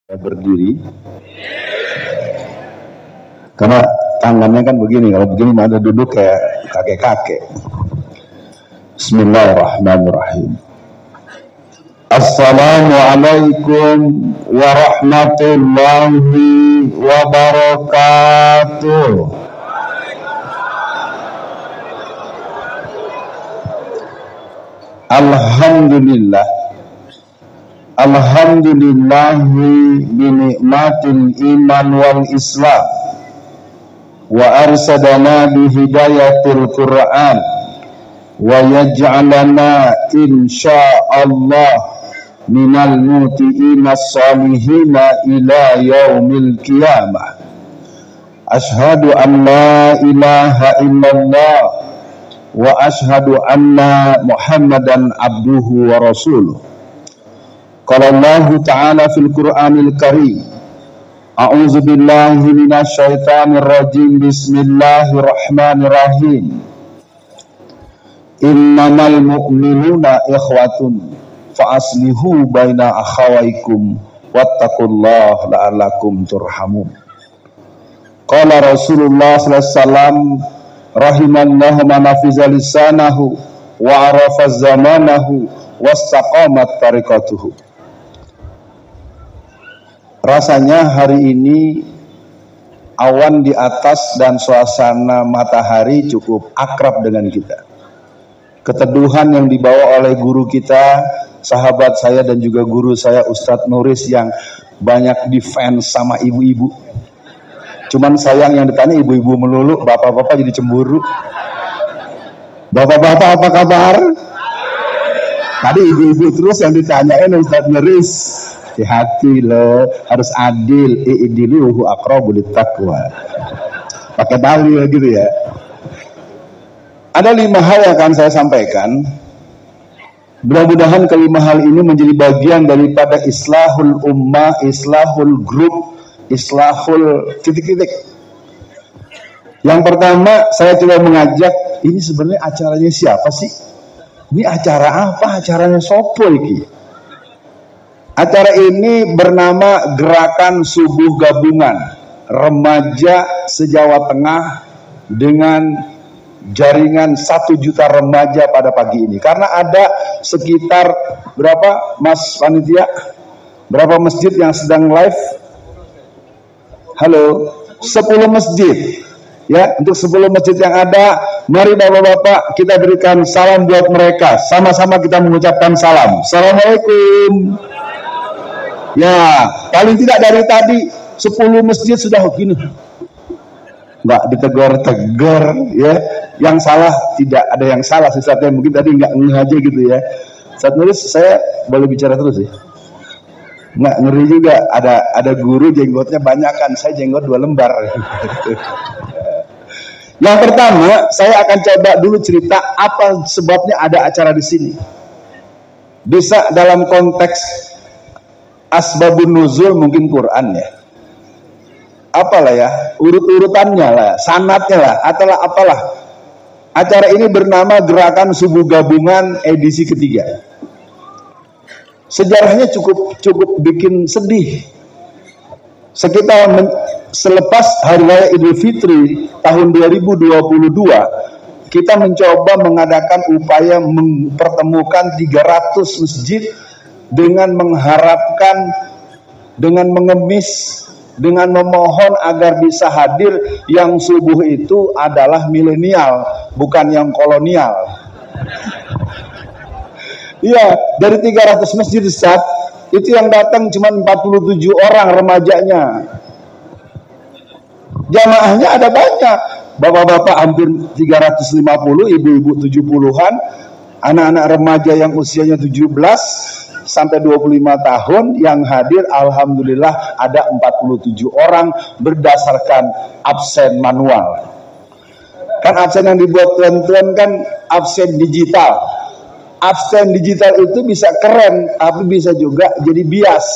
Berdiri karena tangannya kan begini, kalau begini ada duduk kayak kakek-kakek. Bismillahirrahmanirrahim. Assalamualaikum warahmatullahi wabarakatuh. Alhamdulillah, alhamdulillahi binikmatil iman wal islam wa arsadana bihidayatil Qur'an wa yaj'alana insya'allah minal muti'ina salihina ila yaumil qiyamah. Ashhadu an la ilaha illallah wa ashhadu anna Muhammadan abduhu wa rasuluh. Qala Allah Ta'ala fil Qur'anil Karim, a'udzu billahi minasyaitonir rajim, bismillahirrahmanirrahim. Innamal mu'minuna ikhwatun fa aslihu baina akhawaykum wattaqullaha la'allakum turhamun. Qala Rasulullah sallallahu alaihi wasallam, rahimallahu man hafiza lisanahu wa arafa zamanahu wastaqamat tariqatuhu. Rasanya hari ini awan di atas dan suasana matahari cukup akrab dengan kita. Keteduhan yang dibawa oleh guru kita, sahabat saya dan juga guru saya Ustadz Nuris yang banyak defense sama ibu-ibu. Cuman sayang yang ditanya ibu-ibu melulu, bapak-bapak jadi cemburu. Bapak-bapak apa kabar? Tadi ibu-ibu terus yang ditanyain Ustadz Nuris. Hati-hati loh, harus adil. I'diluhu aqrabu littaqwa. Pakai dalil gitu ya. Ada 5 hal yang akan saya sampaikan. Mudah-mudahan kelima hal ini menjadi bagian daripada islahul ummah, islahul grup, islahul titik-titik. Yang pertama, saya coba mengajak, ini sebenarnya acaranya siapa sih? Ini acara apa? Acaranya sopo iki? Acara ini bernama Gerakan Subuh Gabungan Remaja se-Jawa Tengah dengan jaringan 1 juta remaja pada pagi ini. Karena ada sekitar berapa Mas Panitia? Berapa masjid yang sedang live? Halo, 10 masjid. Ya, untuk 10 masjid yang ada, mari Bapak-bapak kita berikan salam buat mereka. Sama-sama kita mengucapkan salam. Assalamualaikum. Ya, paling tidak dari tadi 10 masjid sudah begini. Enggak ditegur-tegur ya. Yang salah tidak ada yang salah, sesuatu yang mungkin tadi enggak ngeh aja gitu ya. Saat nulis saya boleh bicara terus ya. Enggak ngeri juga, ada guru jenggotnya banyak kan, saya jenggot 2 lembar. Yang pertama, saya akan coba dulu cerita apa sebabnya ada acara di sini. Bisa dalam konteks asbabun nuzul mungkin Quran ya. Apalah ya, urut-urutannya lah, sanatnya lah, atau apalah. Acara ini bernama Gerakan Subuh Gabungan edisi ketiga. Sejarahnya cukup bikin sedih. Sekitar selepas Hari Raya Idul Fitri tahun 2022, kita mencoba mengadakan upaya mempertemukan 300 masjid dengan mengharapkan, dengan mengemis, dengan memohon agar bisa hadir yang subuh itu adalah milenial, bukan yang kolonial. Iya, dari 300 masjid Ustaz, itu yang datang cuma 47 orang remajanya. Jamaahnya ada banyak. Bapak-bapak hampir 350, ibu-ibu 70-an, anak-anak remaja yang usianya 17 sampai 25 tahun yang hadir alhamdulillah ada 47 orang berdasarkan absen manual. Kan absen yang dibuat tuan-tuan kan absen digital. Absen digital itu bisa keren tapi bisa juga jadi bias.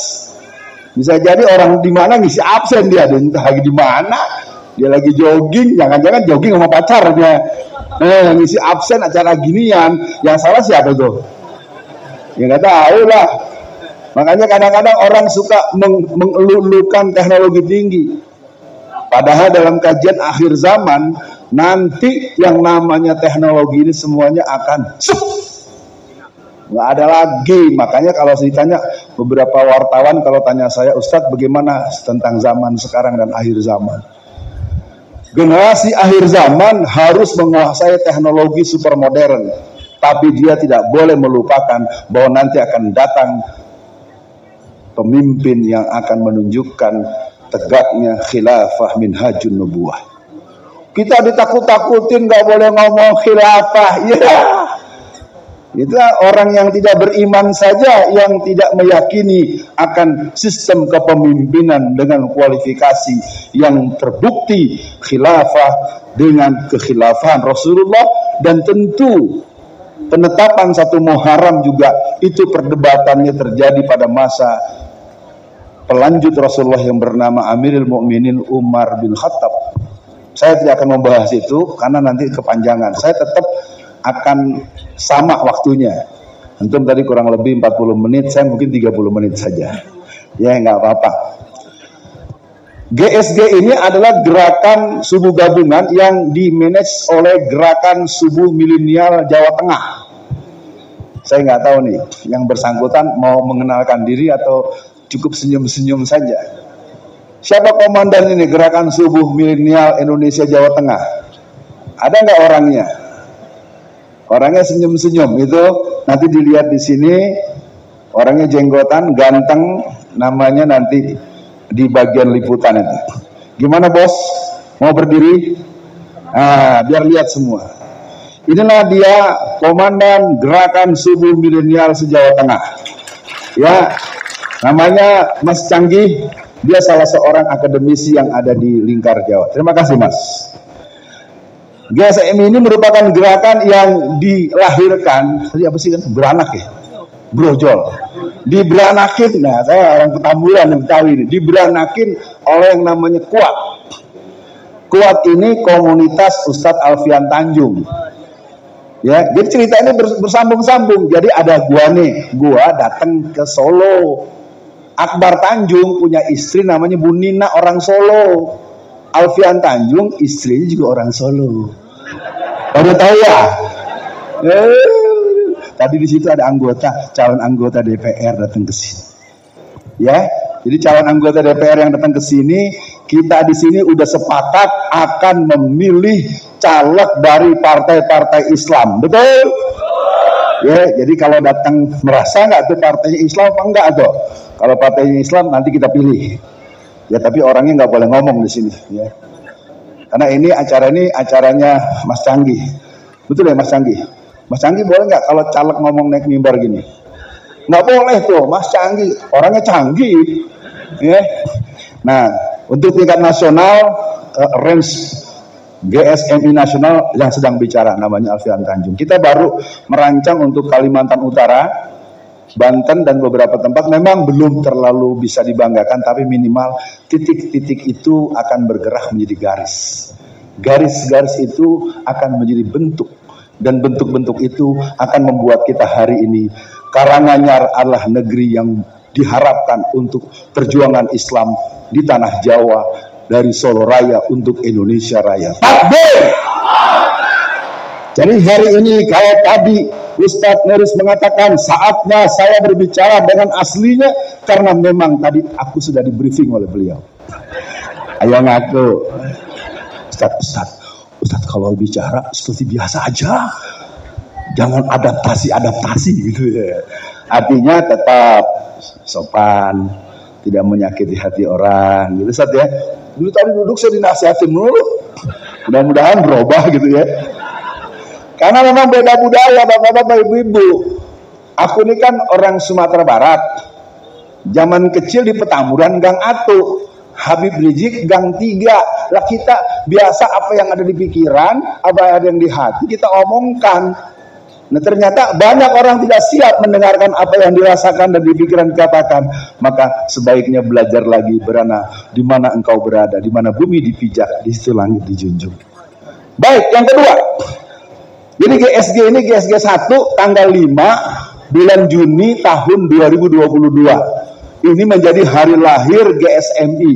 Bisa jadi orang di mana ngisi absen dia, entah lagi di mana, dia lagi jogging, jangan-jangan jogging sama pacarnya. Ngisi absen acara ginian, yang salah siapa tuh? Ya nggak tahu lah. Makanya kadang-kadang orang suka mengeluh-elukan teknologi tinggi. Padahal dalam kajian akhir zaman, nanti yang namanya teknologi ini semuanya akan nggak ada lagi. Makanya kalau ditanya beberapa wartawan, kalau tanya saya, Ustadz bagaimana tentang zaman sekarang dan akhir zaman? Generasi akhir zaman harus menguasai teknologi super modern, tapi dia tidak boleh melupakan bahwa nanti akan datang pemimpin yang akan menunjukkan tegaknya khilafah minhajun nubuwah. Kita ditakut-takutin nggak boleh ngomong khilafah, ya. Itu orang yang tidak beriman saja yang tidak meyakini akan sistem kepemimpinan dengan kualifikasi yang terbukti khilafah dengan kekhilafahan Rasulullah. Dan tentu penetapan satu Muharram juga itu perdebatannya terjadi pada masa pelanjut Rasulullah yang bernama Amirul Mukminin Umar bin Khattab. Saya tidak akan membahas itu karena nanti kepanjangan. Saya tetap akan sama waktunya. Antum tadi kurang lebih 40 menit, saya mungkin 30 menit saja. Ya nggak apa-apa. GSG ini adalah gerakan subuh gabungan yang dimanage oleh Gerakan Subuh Milenial Jawa Tengah. Saya nggak tahu nih, yang bersangkutan mau mengenalkan diri atau cukup senyum-senyum saja. Siapa komandan ini Gerakan Subuh Milenial Indonesia Jawa Tengah? Ada nggak orangnya? Orangnya senyum-senyum, itu nanti dilihat di sini. Orangnya jenggotan, ganteng, namanya nanti di bagian liputan itu. Gimana bos? Mau berdiri? Nah, biar lihat semua. Inilah dia komandan Gerakan Subuh Milenial se-Jawa Tengah. Ya, namanya Mas Canggih. Dia salah seorang akademisi yang ada di lingkar Jawa. Terima kasih Mas. GSM ini merupakan gerakan yang dilahirkan, tadi apa sih kan? Beranak ya? Brojol. Diberanakin, nah saya orang Petamburan yang tahu ini. Diberanakin oleh yang namanya Kuat. Kuat ini komunitas Ustadz Alfian Tanjung. Ya, jadi cerita ini bersambung-sambung. Jadi ada gua nih, gua datang ke Solo. Akbar Tanjung punya istri namanya Bu Nina, orang Solo. Alfian Tanjung istrinya juga orang Solo. Baru tahu ya? Tadi di situ ada calon anggota DPR datang ke sini. Ya, jadi calon anggota DPR yang datang ke sini, kita di sini udah sepakat akan memilih caleg dari partai-partai Islam, betul? Ya, jadi kalau datang merasa nggak tuh partainya Islam apa enggak tuh? Kalau partainya Islam nanti kita pilih. Ya tapi orangnya nggak boleh ngomong di sini, ya. Karena ini acaranya Mas Canggih, betul ya Mas Canggih? Mas Canggih boleh nggak kalau caleg ngomong naik mimbar gini? Nggak boleh tuh, Mas Canggih, orangnya canggih, ya. Nah untuk tingkat nasional, range GSMI nasional yang sedang bicara namanya Alfian Tanjung. Kita baru merancang untuk Kalimantan Utara, Banten dan beberapa tempat memang belum terlalu bisa dibanggakan, tapi minimal titik-titik itu akan bergerak menjadi garis. Garis-garis itu akan menjadi bentuk, dan bentuk-bentuk itu akan membuat kita hari ini Karanganyar adalah negeri yang diharapkan untuk perjuangan Islam di tanah Jawa, dari Solo Raya untuk Indonesia Raya. Takbir! Jadi hari ini kalau tadi Ustadz Neris mengatakan saatnya saya berbicara dengan aslinya, karena memang tadi aku sudah di briefing oleh beliau. Ayo ngaku, Ustadz kalau bicara seperti biasa aja, jangan adaptasi gitu ya. Artinya tetap sopan, tidak menyakiti hati orang, gitu Ustadz ya. Dulu tadi duduk saya dinasihatin dulu, mudah-mudahan berubah gitu ya. Karena memang beda budaya bapak-bapak ibu-ibu. Aku ini kan orang Sumatera Barat. Zaman kecil di Petamburan Gang Atu, Habib Rizik Gang 3. Lah kita biasa apa yang ada di pikiran, apa yang ada yang di hati kita omongkan. Nah ternyata banyak orang tidak siap mendengarkan apa yang dirasakan dan di pikiran dikatakan. Maka sebaiknya belajar lagi, berana di mana engkau berada, di mana bumi dipijak, di situ langit dijunjung. Baik, yang kedua. Jadi GSG ini GSG 1 tanggal 5 bulan Juni tahun 2022. Ini menjadi hari lahir GSMI.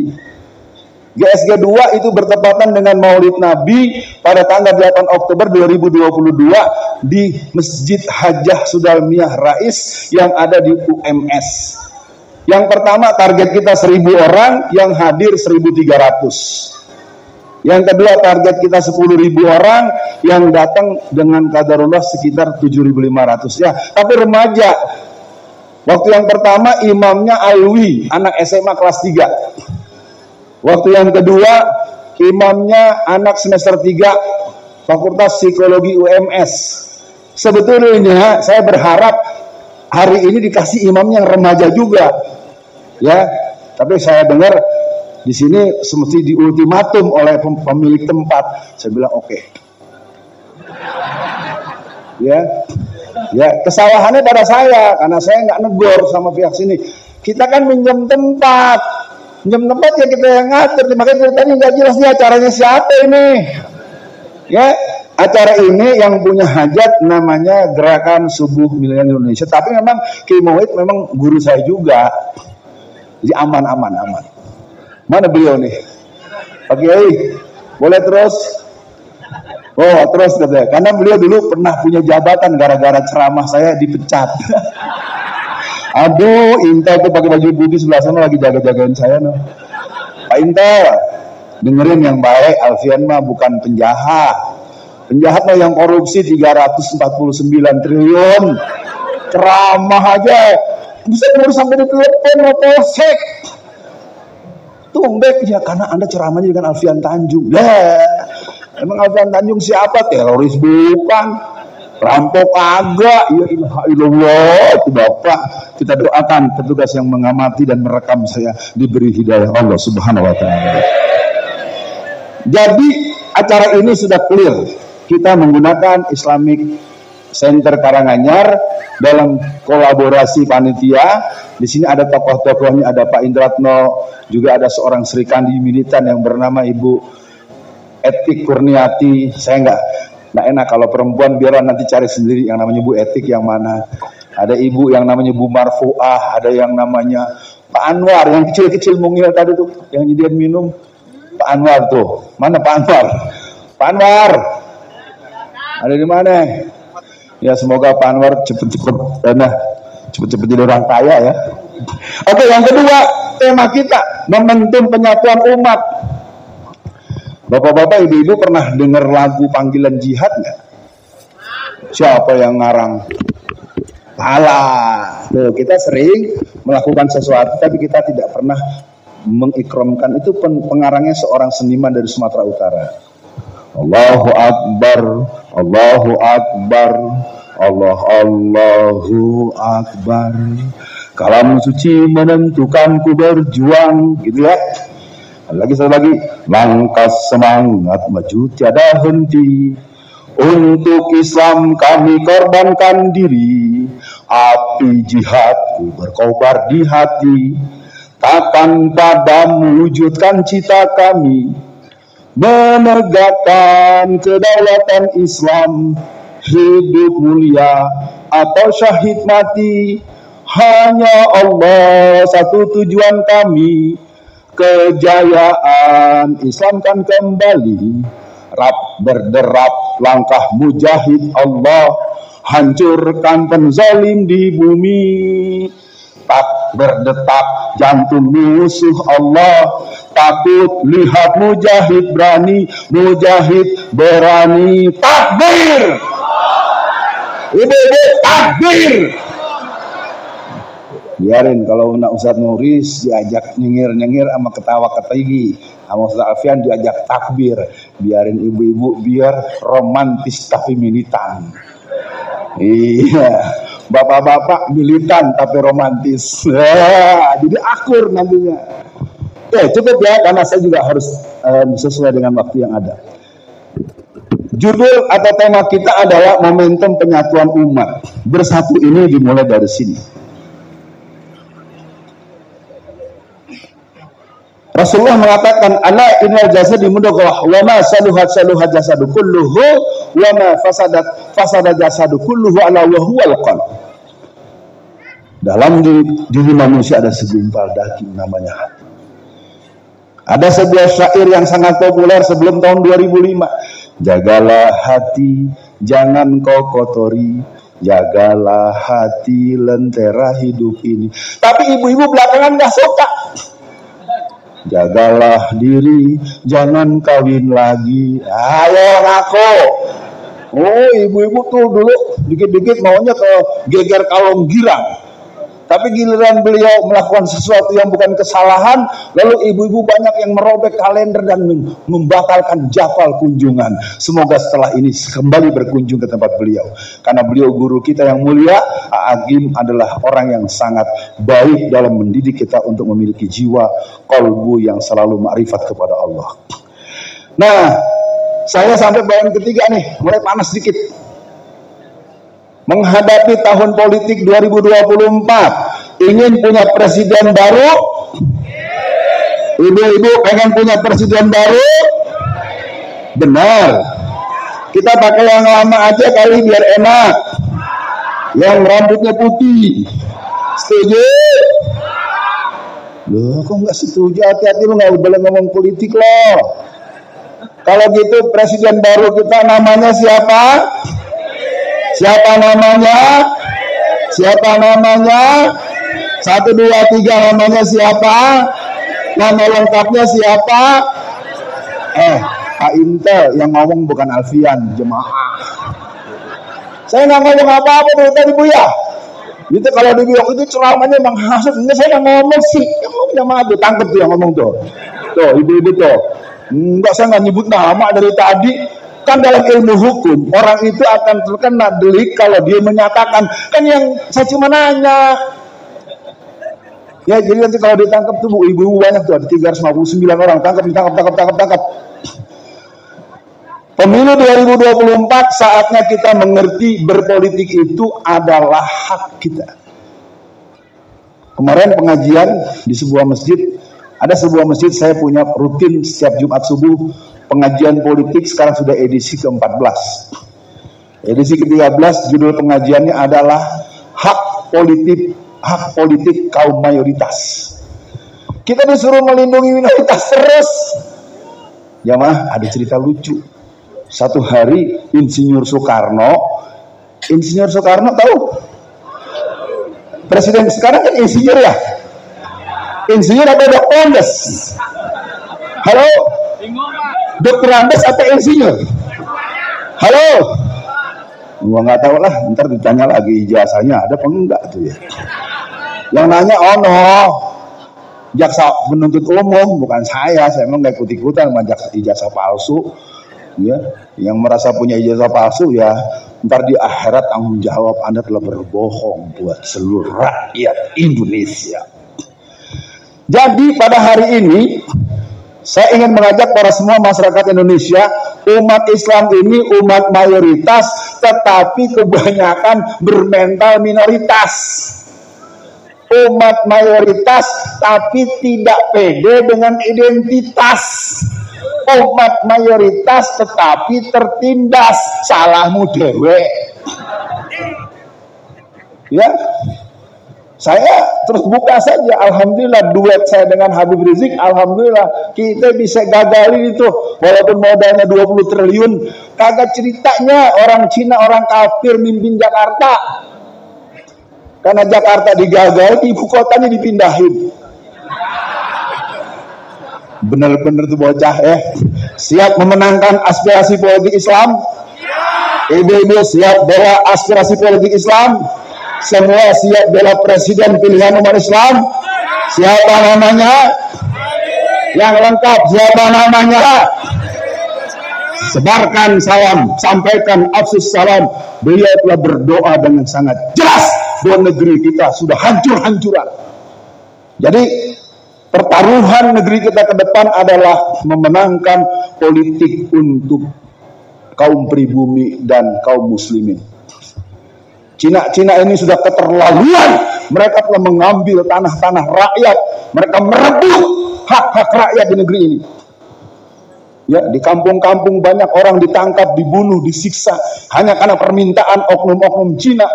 GSG 2 itu bertepatan dengan Maulid Nabi pada tanggal 8 Oktober 2022 di Masjid Hajjah Sulalmiyah Rais yang ada di UMS. Yang pertama target kita 1000 orang, yang hadir 1300. Yang kedua target kita 10.000 orang, yang datang dengan qadarullah sekitar 7.500 ya. Tapi remaja. Waktu yang pertama imamnya Alwi, anak SMA kelas 3. Waktu yang kedua imamnya anak semester 3 Fakultas Psikologi UMS. Sebetulnya saya berharap hari ini dikasih imamnya yang remaja juga. Ya, tapi saya dengar di sini semesti diultimatum oleh pemilik tempat. Saya bilang oke. Ya, kesalahannya pada saya karena saya nggak negor sama pihak sini. Kita kan minjem tempat ya kita yang ngatur. Makanya ceritanya nggak jelas nih acaranya siapa ini. Ya, acara ini yang punya hajat namanya Gerakan Subuh Milenial Indonesia. Tapi memang Kiai Muwahhid memang guru saya juga. Jadi aman. Mana beliau nih? Pak Kiai, boleh terus? Oh, terus katanya. Karena beliau dulu pernah punya jabatan gara-gara ceramah saya dipecat. Aduh, Intel tuh pakai baju putih sebelah sana lagi jaga-jagain saya noh. Pak Intel, dengerin yang baik, Alfian mah bukan penjahat. Penjahat mah yang korupsi 349 triliun. Ceramah aja. Bisa ngurus sampai di telepon mau polsek. Tumbek ya karena Anda ceramahnya dengan Alfian Tanjung. Lah, emang Alfian Tanjung siapa? Teroris bukan. Rampok agak, ya ilaha illallah. Itu Bapak, kita doakan petugas yang mengamati dan merekam saya diberi hidayah Allah Subhanahu wa taala. Jadi acara ini sudah clear. Kita menggunakan Islamic Center Karanganyar dalam kolaborasi panitia. Di sini ada tokoh-tokohnya, ada Pak Indratno, juga ada seorang Serikandi militan yang bernama Ibu Etik Kurniati. Saya nggak enak kalau perempuan, biar nanti cari sendiri yang namanya Bu Etik yang mana. Ada ibu yang namanya Bu Marfuah, ada yang namanya Pak Anwar, yang kecil-kecil mungil tadi tuh, yang nyediain minum. Pak Anwar tuh, mana Pak Anwar? Pak Anwar, ada di mana? Ya semoga Pak Anwar cepet-cepet jadi orang kaya ya. Oke, yang kedua tema kita momentum penyatuan umat. Bapak-bapak, ibu-ibu pernah dengar lagu Panggilan Jihad nggak? Siapa yang ngarang? Alah, kita sering melakukan sesuatu tapi kita tidak pernah mengikramkan. Itu pengarangnya seorang seniman dari Sumatera Utara. Allahu Akbar, Allahu Akbar, Allahu Akbar. Kalam suci menentukanku berjuang, gitu ya. Satu lagi, langkah semangat maju tiada henti. Untuk Islam kami korbankan diri. Api jihadku berkobar di hati. Takkan padam wujudkan cita kami. Menegakkan kedaulatan Islam. Hidup mulia atau syahid mati. Hanya Allah satu tujuan kami. Kejayaan Islam kan kembali. Rap berderap langkah mujahid Allah. Hancurkan penzalim di bumi. Tak berdetak jantung musuh Allah. Takut lihat mujahid berani. Mujahid berani. Takbir. Ibu-ibu takbir. Biarin kalau nak Ustaz Nuris diajak nyengir-nyengir sama ketawa-ketigi, sama Ustaz Alfian diajak takbir. Biarin ibu-ibu biar romantis tapi militan. Iya, bapak-bapak militan tapi romantis. Jadi akur nantinya. Cukup ya, karena saya juga harus sesuai dengan waktu yang ada. Judul atau tema kita adalah momentum penyatuan umat. Bersatu ini dimulai dari sini. Rasulullah mengatakan, ala innal jasadi mudghah wa ma saluhat jasadu kulluhu wa ma fasada jasadu kulluhu ala wa huwal qalb. Dalam diri manusia ada segumpal daging namanya hati. Ada sebuah syair yang sangat populer sebelum tahun 2005. Jagalah hati, jangan kau kotori. Jagalah hati, lentera hidup ini. Tapi ibu-ibu belakangan gak suka. Jagalah diri, jangan kawin lagi. Ayo ngaku. Oh, ibu-ibu tuh dulu dikit-dikit maunya ke geger kalong girang. Tapi giliran beliau melakukan sesuatu yang bukan kesalahan, lalu ibu-ibu banyak yang merobek kalender dan membatalkan jadwal kunjungan. Semoga setelah ini kembali berkunjung ke tempat beliau. Karena beliau guru kita yang mulia, Agim adalah orang yang sangat baik dalam mendidik kita untuk memiliki jiwa kolbu yang selalu ma'rifat kepada Allah. Nah, saya sampai bagian ketiga nih, mulai panas sedikit. Menghadapi tahun politik 2024, ingin punya presiden baru? Ibu-ibu pengen punya presiden baru? Benar. Kita pakai yang lama aja kali biar enak. Yang rambutnya putih. Setuju? Loh, kok nggak setuju? Hati-hati lu, nggak boleh ngomong politik loh. Kalau gitu presiden baru kita namanya siapa? Siapa namanya? Siapa namanya? 1, 2, 3 namanya siapa? Nama lengkapnya siapa? Pak Intel yang ngomong bukan Alfian, jemaah. Saya nggak ngomong apa-apa tuh tadi Bu ya. Itu kalau dibilang itu ceramahnya Bang Hasud, ini saya nggak ngomong sih. Yang jemaah tuh tangkep tuh yang ngomong tuh. Tuh ibu-ibu tuh. Enggak, saya nggak nyebut nama dari tadi. Kan dalam ilmu hukum, orang itu akan terkena delik kalau dia menyatakan, kan yang saya cuma nanya. Ya, jadi nanti kalau ditangkap tuh ibu-ibu banyak tuh, ada 359 orang, tangkap. Pemilu 2024 saatnya kita mengerti berpolitik itu adalah hak kita. Kemarin pengajian di sebuah masjid, ada sebuah masjid saya punya rutin setiap Jumat subuh, pengajian politik sekarang sudah edisi ke-14. Edisi ke-13 judul pengajiannya adalah hak politik kaum mayoritas. Kita disuruh melindungi minoritas terus. Ya mah, ada cerita lucu. Satu hari Insinyur Soekarno tahu? Presiden sekarang kan insinyur ya? Insinyur atau Dr. Andes? Halo? Dr. Andes atau insinyur? Halo? Gua nggak tahu lah, ntar ditanya lagi ijazahnya ada apa enggak tuh ya. Yang nanya jaksa penuntut umum, bukan saya emang nggak ikut-ikutan sama ijazah palsu. Ya, yang merasa punya ijazah palsu ya, ntar di akhirat tanggung jawab Anda telah berbohong buat seluruh rakyat Indonesia. Jadi pada hari ini saya ingin mengajak para semua masyarakat Indonesia, umat Islam ini umat mayoritas, tetapi kebanyakan bermental minoritas. Umat mayoritas, tapi tidak pede dengan identitas. Umat mayoritas, tetapi tertindas. Salahmu dewe. Ya. Saya terus buka saja, alhamdulillah duet saya dengan Habib Rizik, alhamdulillah kita bisa gagalin itu, walaupun modalnya 20 triliun, kagak ceritanya orang Cina, orang kafir mimpin Jakarta, karena Jakarta digagal, ibu kotanya dipindahin. Bener-bener tuh bocah siap memenangkan aspirasi politik Islam? Ibu-ibu siap bela aspirasi politik Islam? Semua siap bela presiden pilihan umat Islam? Siapa namanya? Yang lengkap siapa namanya? Sebarkan salam, sampaikan afsus salam. Beliau telah berdoa dengan sangat jelas bahwa negeri kita sudah hancur-hancuran. Jadi pertaruhan negeri kita ke depan adalah memenangkan politik untuk kaum pribumi dan kaum muslimin. Cina ini sudah keterlaluan. Mereka telah mengambil tanah-tanah rakyat. Mereka merebut hak-hak rakyat di negeri ini. Ya, di kampung-kampung banyak orang ditangkap, dibunuh, disiksa hanya karena permintaan oknum-oknum Cina.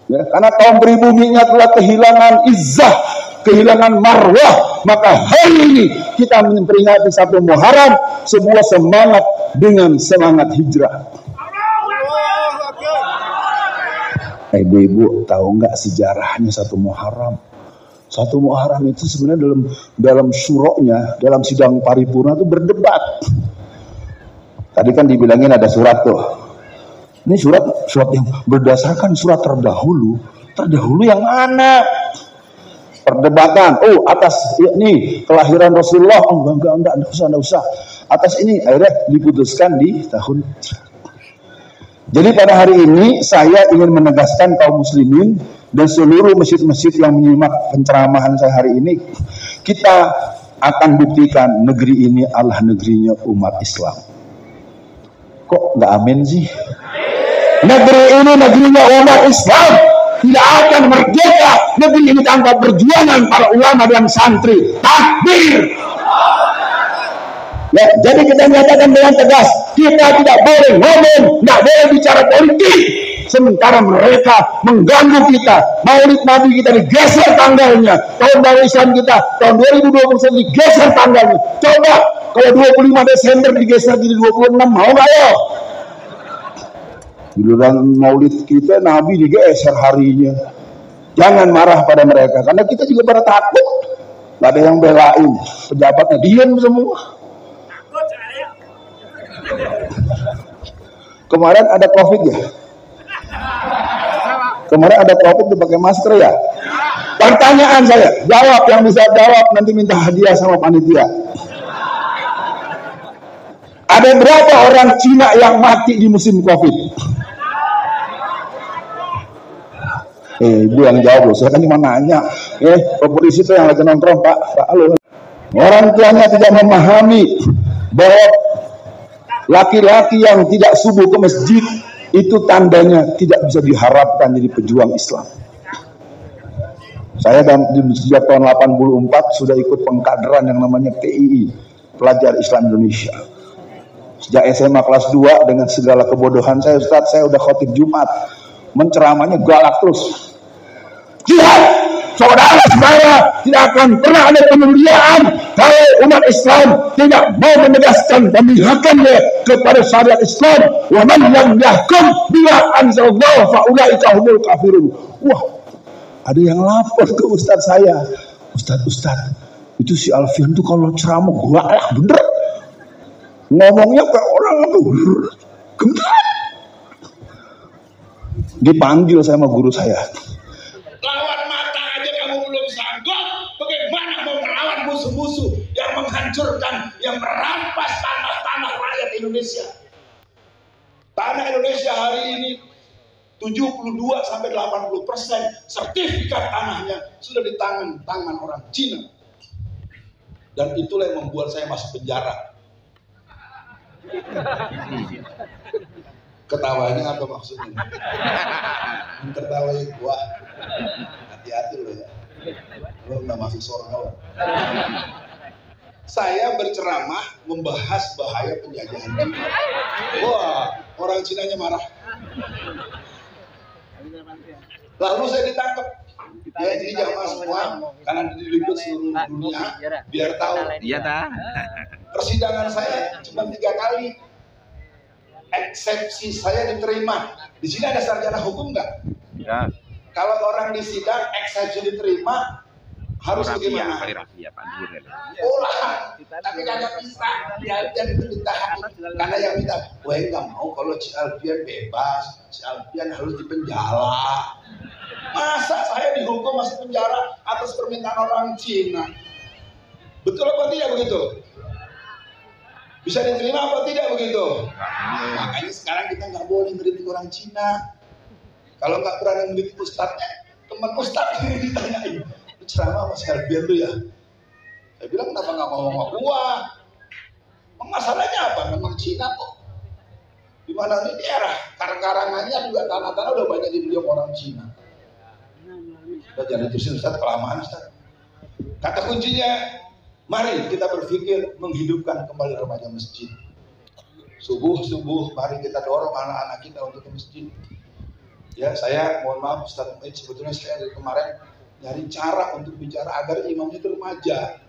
Ya, karena kaum pribuminya telah kehilangan izzah, kehilangan marwah, maka hari ini kita memperingati 1 Muharram, sebuah semangat dengan semangat hijrah. Ibu-ibu tahu nggak sejarahnya 1 Muharram? 1 Muharram itu sebenarnya dalam syuroknya, dalam sidang paripurna itu berdebat. Tadi kan dibilangin ada surat tuh. Ini surat yang berdasarkan surat terdahulu yang mana? Perdebatan. Oh, atas ini kelahiran Rasulullah. Oh, enggak usah. Atas ini akhirnya diputuskan di tahun. Jadi pada hari ini saya ingin menegaskan kaum muslimin dan seluruh masjid-masjid yang menyimak penceramahan saya hari ini, kita akan buktikan negeri ini adalah negerinya umat Islam. Kok nggak amin sih? Negeri ini negerinya umat Islam, tidak akan merdeka negeri ini tanpa perjuangan para ulama dan santri. Takbir! Ya, jadi kita nyatakan dengan tegas, kita tidak boleh ngomong, tidak boleh bicara politik, sementara mereka mengganggu kita. Maulid Nabi kita digeser tanggalnya, tahun baru Islam kita tahun 2021 digeser tanggalnya. Coba kalau 25 Desember digeser jadi 26, mau nggak ya? Giliran Maulid kita Nabi digeser harinya. Jangan marah pada mereka, karena kita juga pada takut. Gak ada yang belain, pejabatnya diam semua. Kemarin ada COVID ya? Kemarin ada COVID dipakai masker ya? Pertanyaan saya, jawab, yang bisa jawab nanti minta hadiah sama panitia. Ada berapa orang Cina yang mati di musim COVID? Ibu yang jawab loh, saya kan cuma nanya. Polisi itu yang lagi nongkrong, Pak, halo. Orang tuanya tidak memahami bahwa laki-laki yang tidak subuh ke masjid itu tandanya tidak bisa diharapkan jadi pejuang Islam. Saya sejak tahun 84 sudah ikut pengkaderan yang namanya PII, Pelajar Islam Indonesia. Sejak SMA kelas 2 dengan segala kebodohan saya, Ustaz, saya udah khotib Jumat, menceramanya galak terus. Jihad, saudara saya, tidak akan pernah ada pemuliaan kalau umat Islam tidak mau menegaskan pemihakannya kepada syariat Islam. Wa man lam yahkum bima anzalallahu fa ulaika humul kafirun. Wah, ada yang lapor ke Ustaz saya. Ustaz, itu si Alfian tuh kalau ceramah galak bener. Ngomongnya kayak orang apa? Gembira. Dipanggil sama guru saya. Lawan mata aja kamu belum sanggup, bagaimana mau melawan musuh-musuh yang menghancurkan, yang merampas tanah-tanah rakyat Indonesia. Tanah Indonesia hari ini 72-80% sertifikat tanahnya sudah di tangan orang Cina. Dan itulah yang membuat saya masuk penjara. Ketawanya apa maksudnya? Tertawai gua. Hati-hati lo ya. Lo nggak masuk surga. Saya berceramah membahas bahaya penjajahan Cina. Wah, orang Cinanya marah. Lalu saya ditangkap. Ya, jadi jamaah semua karena diliput seluruh dunia biar tahu. Iya ta. Persidangan saya cuma 3 kali. Eksepsi saya diterima. Di sini ada sarjana hukum nggak? Ya. Kalau orang di sidang eksepsi diterima harus bagaimana? Ulang, tapi kagak bisa. Dia itu ditahan karena yang minta, wah nggak mau kalau si Alfian bebas, si Alfian harus dipenjara. Masa saya dihukum masuk penjara atas permintaan orang Cina? Betul apa tidak begitu? Bisa diterima apa tidak begitu? Makanya sekarang kita nggak boleh ngeritik orang Cina. Kalau nggak berani ngeritik ustadznya, teman ustadz ini ditanyain, ceramah Mas Alfian tuh ya. Saya bilang kenapa nggak mau sama gua? Masalahnya apa? Memang Cina kok. Di mana ini daerah karang-karangannya juga tanah-tanah udah banyak dibeli orang Cina. Udah jangan ditusin Ustadz, kelamaan Ustadz. Kata kuncinya, mari kita berpikir menghidupkan kembali remaja masjid. Subuh, mari kita dorong anak-anak kita untuk ke masjid. Ya, saya mohon maaf Ustaz Muid, sebetulnya saya dari kemarin nyari cara untuk bicara agar imamnya itu remaja.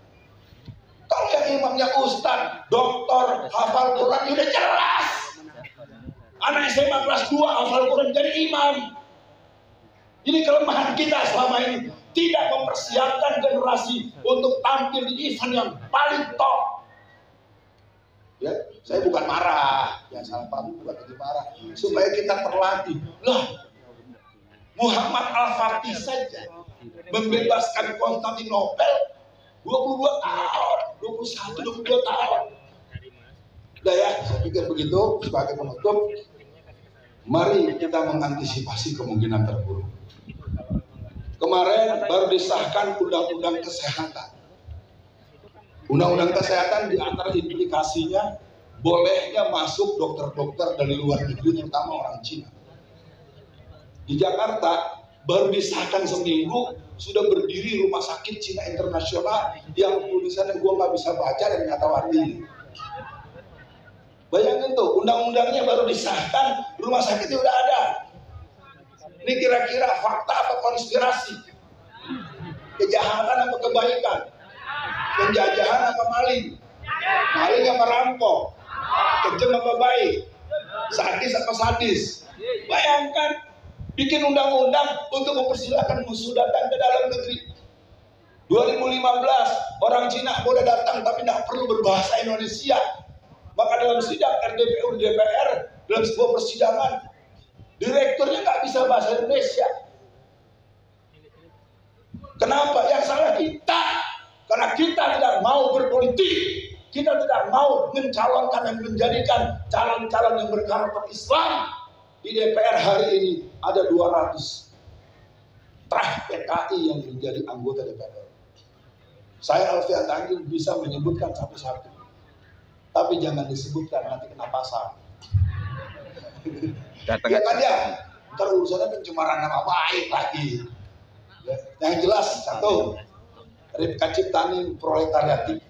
Kalau yang imamnya Ustaz, doktor, hafal Quran, udah jelas. Anak SMA kelas 2 hafal Quran jadi imam. Ini kelemahan kita selama ini, tidak mempersiapkan generasi untuk tampil di event yang paling top. Ya, saya bukan marah, ya salah paham, bukan lagi marah, supaya kita terlatih. Lah, Muhammad Al-Fatih saja membebaskan Konstantinopel 22 tahun, 21, 22 tahun. Udah ya, saya pikir begitu sebagai penutup. Mari kita mengantisipasi kemungkinan terburuk. Kemarin baru disahkan undang-undang kesehatan. Undang-undang kesehatan di antara implikasinya bolehnya masuk dokter-dokter dari luar negeri, terutama orang Cina. Di Jakarta baru disahkan seminggu sudah berdiri rumah sakit Cina internasional yang tulisannya gue nggak bisa baca dan nggak tahu artinya. Bayangin tuh, undang-undangnya baru disahkan, rumah sakitnya udah ada. Ini kira-kira fakta apa konspirasi? Kejahatan apa kebaikan? Penjajahan apa maling? Maling apa rampok? Kejam apa baik? Sadis apa sadis? Bayangkan, bikin undang-undang untuk mempersilahkan musuh datang ke dalam negeri. 2015 orang Cina boleh datang tapi tidak perlu berbahasa Indonesia. Maka dalam sidang RDPU DPR, dalam sebuah persidangan, direkturnya nggak bisa bahasa Indonesia. Kenapa? Yang salah kita, karena kita tidak mau berpolitik, kita tidak mau mencalonkan dan menjadikan calon-calon yang berkarakter Islam. Di DPR hari ini ada 200 PKI yang menjadi anggota DPR. Saya Alfian Tanjung bisa menyebutkan satu-satu, tapi jangan disebutkan, nanti kena pasal. Ya kan ya, ntar urusannya pencemaran nama baik lagi. Ya, yang jelas satu, Rifka Ciptani Proletariatik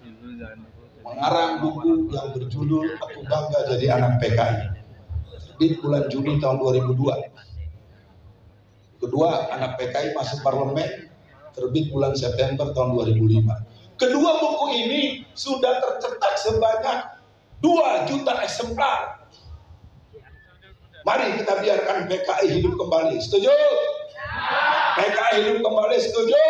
mengarang buku yang berjudul Aku Bangga Jadi Anak PKI, terbit bulan Juni tahun 2002. Kedua, Anak PKI Masuk Parlemen, terbit bulan September tahun 2005. Kedua buku ini sudah tercetak sebanyak 2 juta eksemplar. Mari kita biarkan PKI hidup kembali. Setuju? PKI hidup kembali, setuju?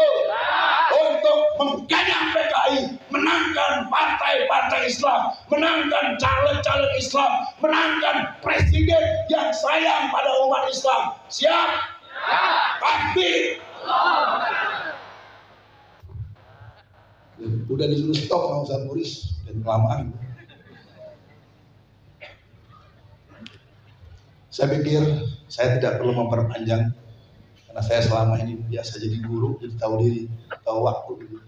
Untuk mengganyang PKI, menangkan partai-partai Islam, menangkan caleg-caleg Islam, menangkan presiden yang sayang pada umat Islam. Siap? Takbir. Udah disuruh stop sama Ustaz Muris dan kelamaan. Saya pikir saya tidak perlu memperpanjang karena saya selama ini biasa jadi guru, jadi tahu diri, tahu waktu.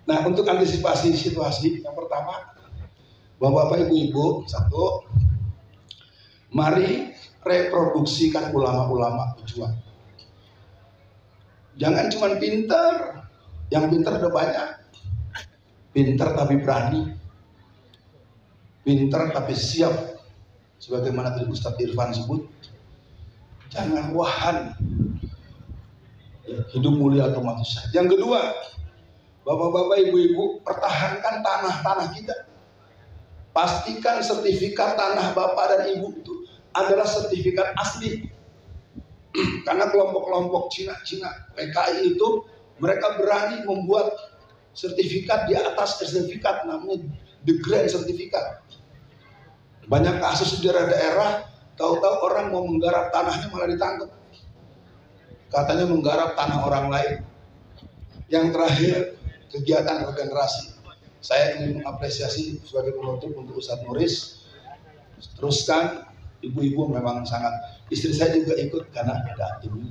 Nah, untuk antisipasi situasi, yang pertama, Bapak-bapak, Ibu-ibu, satu, mari reproduksikan ulama-ulama pejuang. Jangan cuma pintar, yang pintar udah banyak. Pintar tapi berani, pintar tapi siap. Sebagaimana tadi Ustadz Irfan sebut, jangan wahan, hidup mulia otomatis. Yang kedua, Bapak-bapak, Ibu-ibu, pertahankan tanah-tanah kita. Pastikan sertifikat tanah Bapak dan Ibu itu adalah sertifikat asli. Karena kelompok-kelompok Cina PKI itu, mereka berani membuat sertifikat di atas sertifikat, namanya the grand sertifikat. Banyak kasus di daerah-daerah, tahu-tahu orang mau menggarap tanahnya malah ditangkap. Katanya menggarap tanah orang lain. Yang terakhir, kegiatan regenerasi. Saya ingin mengapresiasi sebagai penutup untuk Ustadz Muris. Teruskan, ibu-ibu memang sangat. Istri saya juga ikut karena ada tim.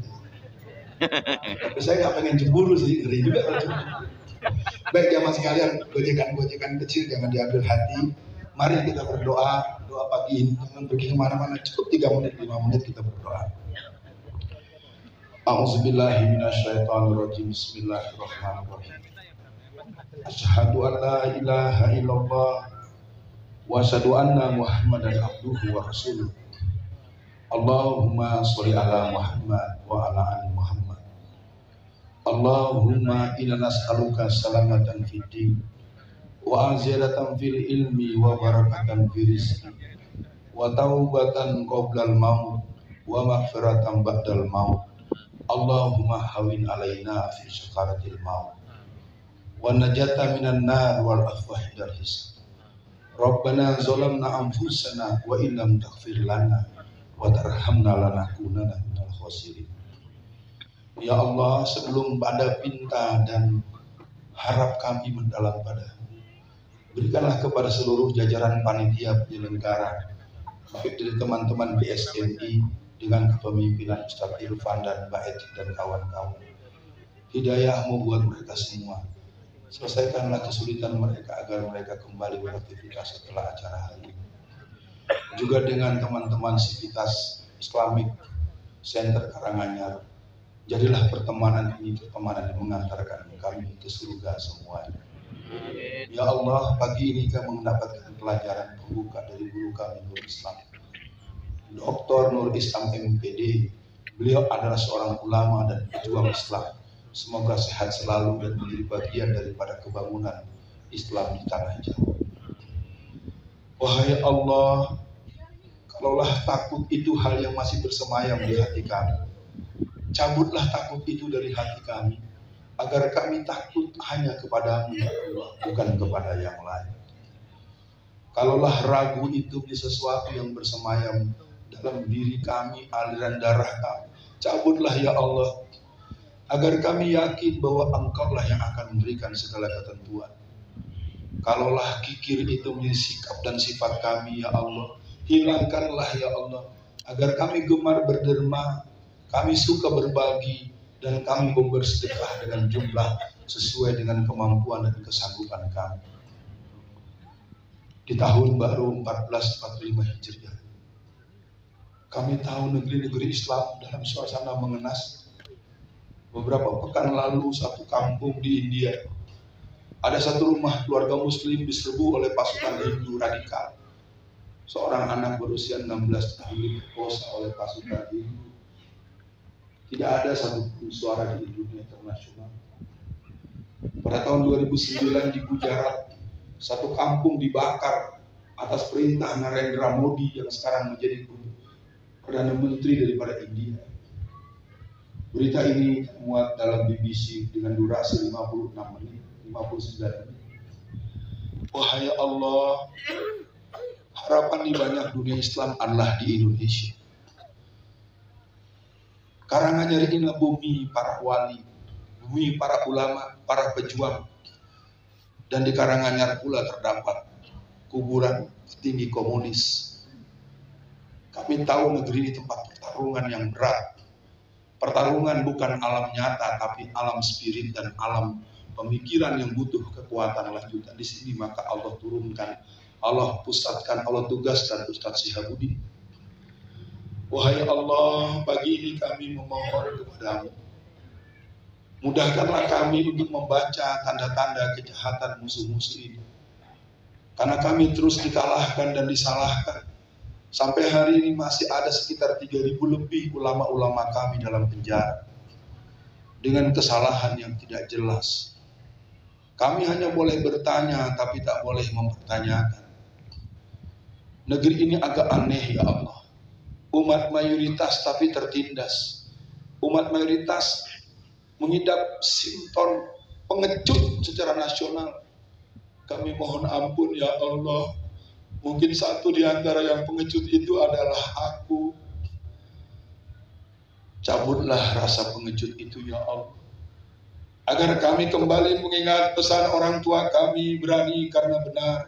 Tapi saya nggak pengen cemburu sih, ngeri juga kalau cemburu. Baik jamaah sekalian, gojekan-gojekan kecil jangan diambil hati. Mari kita berdoa, doa pagi ini, jangan pergi kemana-mana, cukup 3 menit, 5 menit kita berdoa. A'udzubillahi minasyaitonirrajim. Bismillahirrahmanirrahim. Asyhadu an la ilaha illallah wa asyhadu anna Muhammadan abduhu wa rasuluh. Allahumma sholli ala Muhammad wa ala ali Muhammad. Allahumma inna nas'aluka salamatan fid din wa aziyatan fil ilmi wa barakatan fil rizqi wa taubatan qoblal maut wa maghfiratan ba'dal maut. Allahumma hawin alaina fi syakaratil maut wa najata minan nar wal afwahi dal hisab. Rabbana zalamna anfusana wa illam taghfir lana wa tarhamna lanakunanna minal khasirin. Ya Allah, sebelum pada pinta dan harap kami mendalam pada, berikanlah kepada seluruh jajaran panitia penyelenggara, baik dari teman-teman BSMI dengan kepemimpinan Ustaz Irfan dan Mbak Eti dan kawan-kawan, hidayahmu buat mereka semua. Selesaikanlah kesulitan mereka agar mereka kembali beraktivitas setelah acara hari ini. Juga dengan teman-teman Sivitas Islamic Center Karanganyar, jadilah pertemanan ini pertemanan yang mengantarkan kami ke surga semuanya. Ya Allah, pagi ini kami mendapatkan pelajaran pembuka dari guru kami Nur Islam, Dr. Nur Islam MPD. Beliau adalah seorang ulama dan pejuang Islam. Semoga sehat selalu dan menjadi bagian daripada kebangunan Islam di tanah Jawa. Wahai Allah, kalaulah takut itu hal yang masih bersemayam di hati kami, cabutlah takut itu dari hati kami, agar kami takut hanya kepadamu ya Allah, bukan kepada yang lain. Kalaulah ragu itu menjadi sesuatu yang bersemayam dalam diri kami, aliran darah kami, cabutlah ya Allah, agar kami yakin bahwa Engkaulah yang akan memberikan segala ketentuan. Kalaulah kikir itu menjadi sikap dan sifat kami ya Allah, hilangkanlah ya Allah, agar kami gemar berderma, kami suka berbagi, dan kami mau bersedekah dengan jumlah sesuai dengan kemampuan dan kesanggupan kami. Di tahun baru 1445 Hijriah, kami tahu negeri-negeri Islam dalam suasana mengenas. Beberapa pekan lalu satu kampung di India, ada satu rumah keluarga muslim diserbu oleh pasukan Hindu radikal. Seorang anak berusia 16 tahun diperkosa oleh pasukan Hindu. Tidak ada satupun suara di dunia internasional. Pada tahun 2009 di Gujarat, satu kampung dibakar atas perintah Narendra Modi yang sekarang menjadi Perdana Menteri daripada India. Berita ini muat dalam BBC dengan durasi 59 menit. Wahai Allah, harapan di banyak dunia Islam adalah di Indonesia. Karanganyar ini bumi para wali, bumi para ulama, para pejuang. Dan di Karanganyar pula terdapat kuburan petinggi komunis. Kami tahu negeri ini tempat pertarungan yang berat. Pertarungan bukan alam nyata, tapi alam spirit dan alam pemikiran yang butuh kekuatan lanjutan. Di sini maka Allah turunkan, Allah pusatkan, Allah tugaskan Ustaz Syihabuddin. Wahai Allah, pagi ini kami memohon kepadamu, mudahkanlah kami untuk membaca tanda-tanda kejahatan musuh-musuh ini. Karena kami terus dikalahkan dan disalahkan. Sampai hari ini masih ada sekitar 3.000 lebih ulama-ulama kami dalam penjara dengan kesalahan yang tidak jelas. Kami hanya boleh bertanya tapi tak boleh mempertanyakan. Negeri ini agak aneh ya Allah. Umat mayoritas tapi tertindas. Umat mayoritas mengidap simptom pengecut secara nasional. Kami mohon ampun ya Allah. Mungkin satu di antara yang pengecut itu adalah aku. Cabutlah rasa pengecut itu ya Allah, agar kami kembali mengingat pesan orang tua kami, berani karena benar.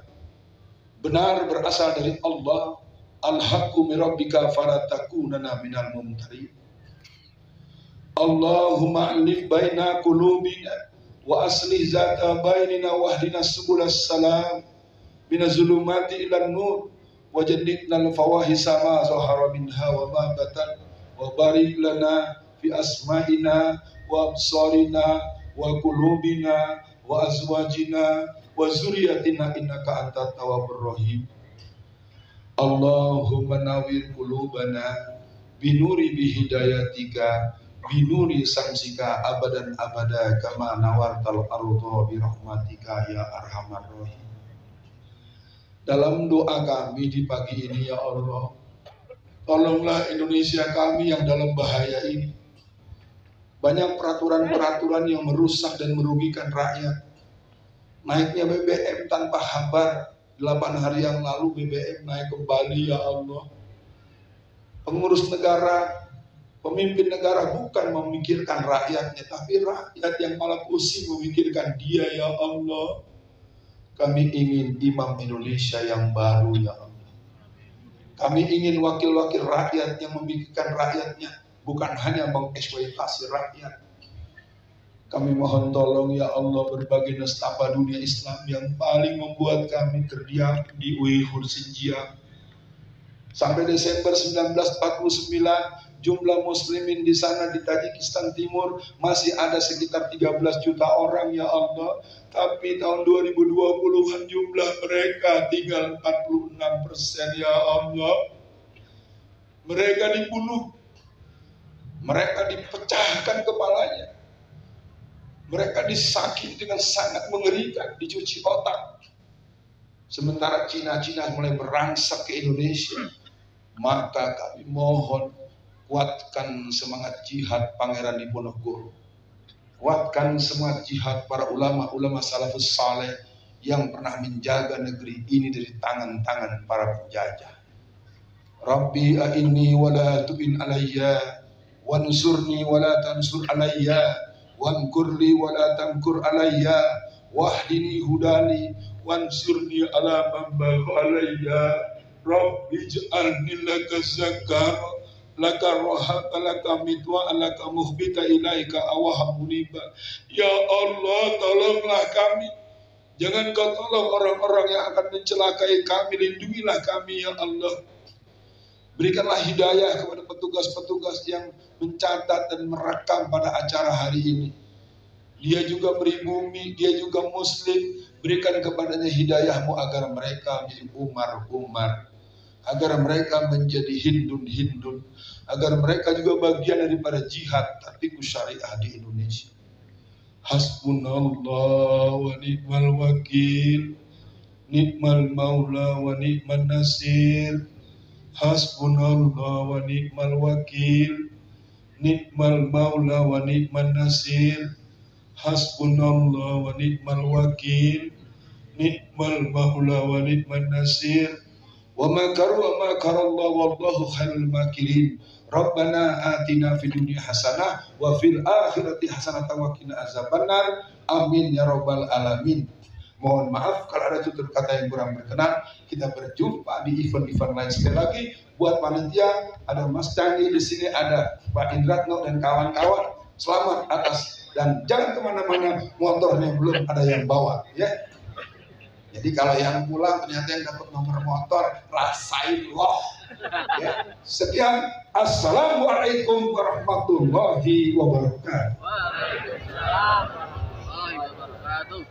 Benar berasal dari Allah. Al-haqqu min rabbika fala takunanna minal mumtarin. Allahumma alif baina qulubina wa aslih zata bainina wahdina subulas salam minaz zulumati ilan nur wa jannibna al-fawahisa ma zahara minha wa ma batan wa barik lana fi asma'ina wa absarina wa qulubina wa azwajina wa zuriyatina innaka antat tawwabur rahim. Allahumma nawwir qulubana binuri bihidayatika binuri samsika abadan abada kama nawartal ardo birahmatika ya arhamar rahim. Dalam doa kami di pagi ini, ya Allah, tolonglah Indonesia kami yang dalam bahaya ini. Banyak peraturan-peraturan yang merusak dan merugikan rakyat. Naiknya BBM tanpa kabar, 8 hari yang lalu BBM naik kembali, ya Allah. Pengurus negara, pemimpin negara bukan memikirkan rakyatnya, tapi rakyat yang malah pusing memikirkan dia, ya Allah. Kami ingin imam Indonesia yang baru, ya Allah. Kami ingin wakil-wakil rakyat yang memikirkan rakyatnya, bukan hanya mengeksploitasi rakyat. Kami mohon tolong, ya Allah, berbagai nestapa dunia Islam yang paling membuat kami terdiam di Uyghur Xinjiang. Sampai Desember 1949, jumlah muslimin di sana di Tajikistan Timur masih ada sekitar 13 juta orang, ya Allah. Tapi tahun 2020-an jumlah mereka tinggal 46%, ya Allah. Mereka dibunuh, mereka dipecahkan kepalanya, mereka disakiti dengan sangat mengerikan, dicuci otak. Sementara Cina-Cina mulai merangsek ke Indonesia. Maka kami mohon, kuatkan semangat jihad Pangeran Diponegoro. Kuatkan semangat jihad para ulama-ulama salafus saleh yang pernah menjaga negeri ini dari tangan-tangan para penjajah. Rabbi a'inni wa la tu'in alayya, wansurni wa la tansur alayya, wankurli wa la tankur alayya, wahdini hudani, wansurni ala man bagha alayya. Rabbi ij'alni laka zakara, laka rohata, laka mitwa, laka muhbita ilaika awaham muniba. Ya Allah, tolonglah kami. Jangan kau tolong orang-orang yang akan mencelakai kami. Lindungilah kami, ya Allah. Berikanlah hidayah kepada petugas-petugas yang mencatat dan merekam pada acara hari ini. Dia juga pribumi, dia juga muslim. Berikan kepadanya hidayahmu agar mereka menjadi umar-umar, agar mereka menjadi hindun-hindun, agar mereka juga bagian daripada jihad tapi syariah di Indonesia. Hasbunallah wa ni'mal wakil, ni'mal maula wa ni'man nasir. Hasbunallah wa ni'mal wakil, ni'mal maula wa ni'man nasir. Hasbunallah wa ni'mal wakil, ni'mal maula wa ni'man nasir. Wa makaru wa makarallah wallahu khairul makirin. Rabbana atina fid dunya hasanah wa fil akhirati hasanah wa qina azabannar. Amin ya rabbal alamin. Mohon maaf kalau ada tutur kata yang kurang berkenan. Kita berjumpa di event-event lain. Sekali lagi buat panitia, ada Mas Candi di sini, ada Pak Indratno dan kawan-kawan. Selamat atas, dan jangan kemana-mana, motornya belum ada yang bawa, ya. Jadi kalau yang pulang ternyata yang dapat nomor motor, rasain loh. Ya. Sekian, assalamualaikum warahmatullahi wabarakatuh. Waalaikumsalam warahmatullahi wabarakatuh.